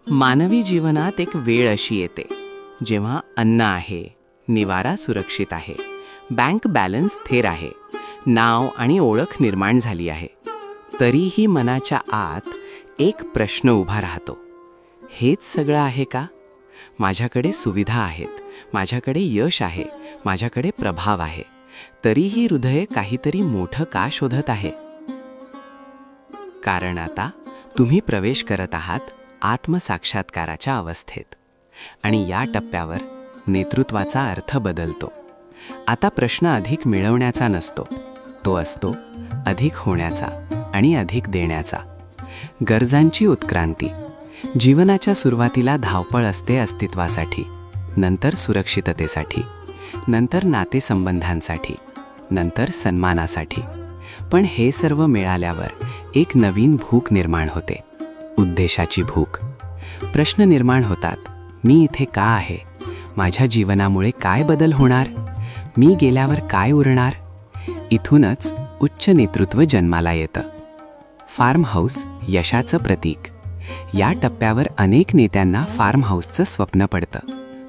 मानवी जीवनात एक वेळ अशी येते जेव्हा अन्न आहे, निवारा सुरक्षित आहे, बँक बॅलन्स स्थिर आहे, नाव आणि ओळख निर्माण झाली आहे. तरीही मनाच्या आत एक प्रश्न उभा राहतो. हेच सगळं आहे का? माझ्याकडे सुविधा आहेत, माझ्याकडे यश आहे, माझ्याकडे प्रभाव आहे, तरीही हृदय काहीतरी मोठं का शोधत आहे? कारण आता तुम्ही प्रवेश करत आहात आत्मसाक्षात्काराच्या अवस्थेत. आणि या टप्प्यावर नेतृत्वाचा अर्थ बदलतो. आता प्रश्न अधिक मिळवण्याचा नसतो, तो असतो अधिक होण्याचा आणि अधिक देण्याचा. गरजांची उत्क्रांती. जीवनाच्या सुरुवातीला धावपळ असते अस्तित्वासाठी, नंतर सुरक्षिततेसाठी, नंतर नातेसंबंधांसाठी, नंतर सन्मानासाठी. पण हे सर्व मिळाल्यावर एक नवीन भूक निर्माण होते, उद्देशाची भूक. प्रश्न निर्माण होतात, मी इथे का आहे? माझ्या जीवनामुळे काय बदल होणार? मी गेल्यावर काय उरणार? इथूनच उच्च नेतृत्व जन्माला येतं. फार्म हाऊस यशाचं प्रतीक. या टप्प्यावर अनेक नेत्यांना फार्म हाऊसचं स्वप्न पडतं.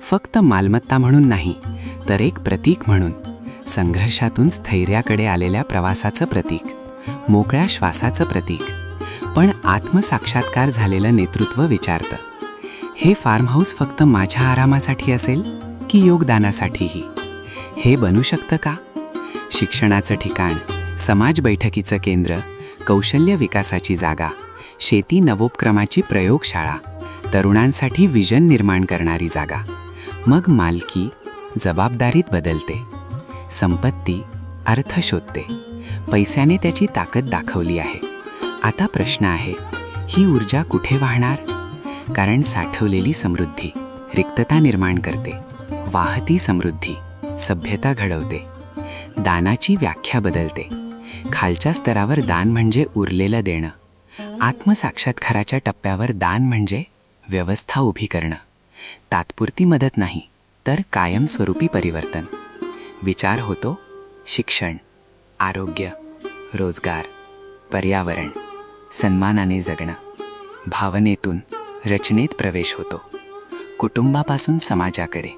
फक्त मालमत्ता म्हणून नाही, तर एक प्रतीक म्हणून. संघर्षातून स्थैर्याकडे आलेल्या प्रवासाचं प्रतीक, मोकळ्या श्वासाचं प्रतीक. पण आत्मसाक्षात्कार झालेलं नेतृत्व विचारतं, हे फार्म हाऊस फक्त माझ्या आरामासाठी असेल की योगदानासाठीही? हे बनू शकतं का? शिक्षणाचं ठिकाण, समाज बैठकीचं केंद्र, कौशल्य विकासाची जागा, शेती नवोपक्रमाची प्रयोगशाळा, तरुणांसाठी विजन निर्माण करणारी जागा. मग मालकी जबाबदारीत बदलते. संपत्ती अर्थ शोधते. पैशाने त्याची ताकद दाखवली आहे. आता प्रश्न आहे, ही ऊर्जा कुठे वाहणार? कारण साठवलेली समृद्धी रिक्तता निर्माण करते. वाहती समृद्धी सभ्यता घडवते. दानाची व्याख्या बदलते. खालच्या स्तरावर दान म्हणजे उरलेलं देणं. आत्मसाक्षात्काराच्या टप्प्यावर दान म्हणजे व्यवस्था उभी करणं. तात्पुरती मदत नाही, तर कायमस्वरूपी परिवर्तन. विचार होतो शिक्षण, आरोग्य, रोजगार, पर्यावरण, सन्मानाने जगणं. भावनेतून रचनेत प्रवेश होतो, कुटुंबापासून समाजाकडे.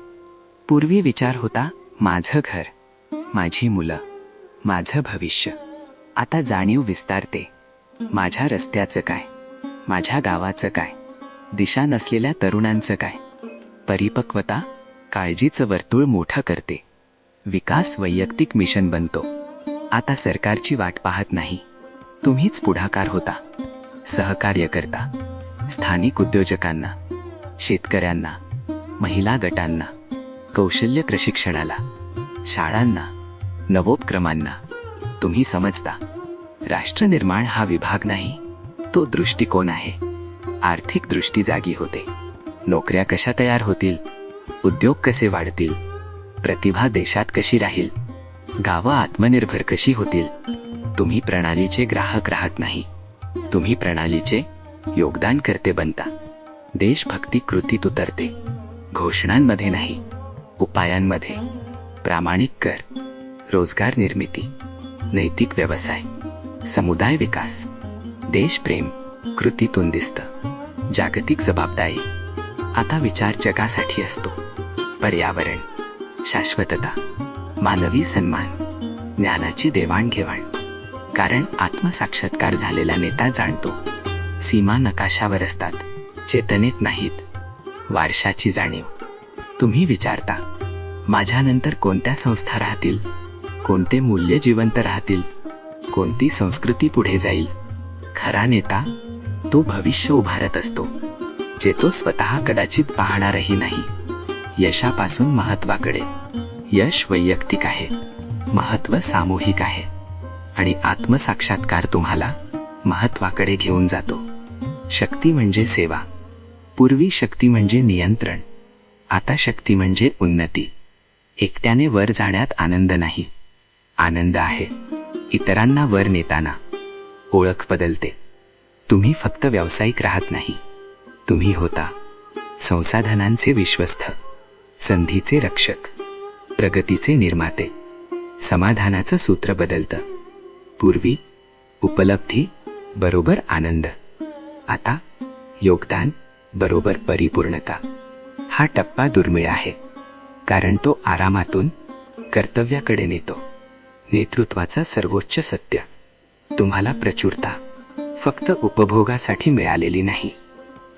पूर्वी विचार होता माझं घर, माझी मुलं, माझं भविष्य. आता जाणीव विस्तारते, माझ्या रस्त्याचं काय, माझ्या गावाचं काय, दिशा नसलेल्या तरुणांचं काय. परिपक्वता काळजीचं वर्तुळ मोठं करते. विकास वैयक्तिक मिशन बनतो. आता सरकारची वाट पाहत नाही, तुम्हीच पुढाकार होता. सहकार्य करता. स्थानिक उद्योजकांना, शेतकऱ्यांना, महिला गटांना, कौशल्य प्रशिक्षणाला, शाळांना, नवोपक्रमांना. तुम्ही समजता, राष्ट्रनिर्माण हा विभाग नाही, तो दृष्टिकोन आहे. आर्थिक दृष्टी जागी होते. नोकऱ्या कशा तयार होतील, उद्योग कसे वाढतील, प्रतिभा देशात कशी राहील, गावं आत्मनिर्भर कशी होतील. तुम्ही प्रणालीचे ग्राहक राहत नाही, तुम्ही प्रणालीचे योगदानकर्ते बनता. देशभक्ती कृतीत उतरते, घोषणांमध्ये नाही, उपायांमध्ये. प्रामाणिक कर, रोजगार निर्मिती, नैतिक व्यवसाय, समुदाय विकास, देशप्रेम कृतीतून दिसतं. जागतिक जबाबदारी. आता विचार जगासाठी असतो. पर्यावरण, शाश्वतता, मानवी सन्मान, ज्ञानाची देवाणघेवाण. कारण आत्मसाक्षात्कार झालेला नेता जाणतो, सीमा नकाशावर असतात, चेतनेत नाहीत. वारशाची जाणीव. तुम्ही विचारता, माझ्यानंतर कोणत्या संस्था राहतील, कोणते मूल्य जिवंत राहतील, कोणती संस्कृती पुढे जाईल. खरा नेता तो भविष्य उभारत असतो, जे तो स्वतः कदाचित पाहणारही नाही. यशापासून महत्वाकडे. यश वैयक्तिक आहे, महत्व सामूहिक आहे. आणि आत्मसाक्षात्कार तुम्हाला महत्वाकडे घेऊन जातो. शक्ती म्हणजे सेवा. पूर्वी शक्ती म्हणजे नियंत्रण, आता शक्ती म्हणजे उन्नती. एकट्याने वर जाण्यात आनंद नाही, आनंद आहे इतरांना वर नेताना. ओळख बदलते. तुम्ही फक्त व्यावसायिक राहत नाही, तुम्ही होता संसाधनांचे विश्वस्त, संधीचे रक्षक, प्रगतीचे निर्माते. समाधानाचं सूत्र बदलतं. पूर्वी उपलब्धी बरोबर आनंद, आता योगदान बरोबर परिपूर्णता. हा टप्पा दुर्मिळ आहे, कारण तो आरामातून कर्तव्याकडे नेतो. नेतृत्वाचं सर्वोच्च सत्य. तुम्हाला प्रचुरता फक्त उपभोगासाठी मिळालेली नाही,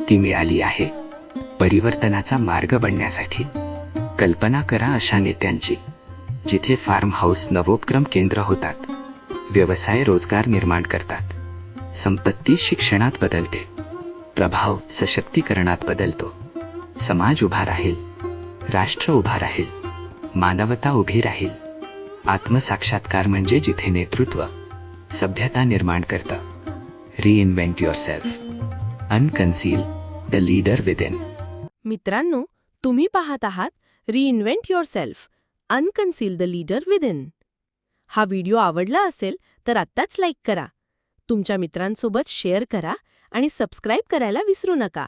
ती मिळाली आहे परिवर्तनाचा मार्ग बनण्यासाठी. कल्पना करा अशा नेत्यांची, जिथे फार्म हाऊस नवोपक्रम केंद्र होतात, व्यवसाय रोजगार निर्माण करतात, संपत्ती शिक्षणात बदलते, प्रभाव सशक्तीकरणात बदलतो. समाज उभा राहील, राष्ट्र उभा राहील, मानवता उभी राहील. आत्मसाक्षात्कार म्हणजे जिथे नेतृत्व सभ्यता निर्माण करतं. Reinvent yourself, unconceal the leader within. मित्रांनो, तुम्ही पाहत आहात reinvent yourself, unconceal the leader within. हा व्हिडिओ आवडला असेल तर आत्ताच लाईक करा, तुमच्या मित्रांसोबत शेअर करा आणि सबस्क्राईब करायला विसरू नका.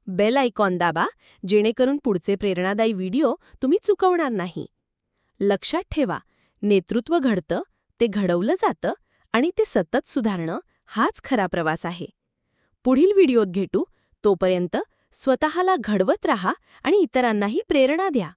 बेल आयकॉन दाबा, जेणेकरून पुढचे प्रेरणादायी व्हिडिओ तुम्ही चुकवणार नाही. लक्षात ठेवा, नेतृत्व घडतं, ते घडवलं जातं आणि ते सतत सुधारणं हाच खरा प्रवास आहे. पुढील व्हिडिओत भेटू, तोपर्यंत स्वतःला घडवत राहा आणि इतरांनाही प्रेरणा द्या.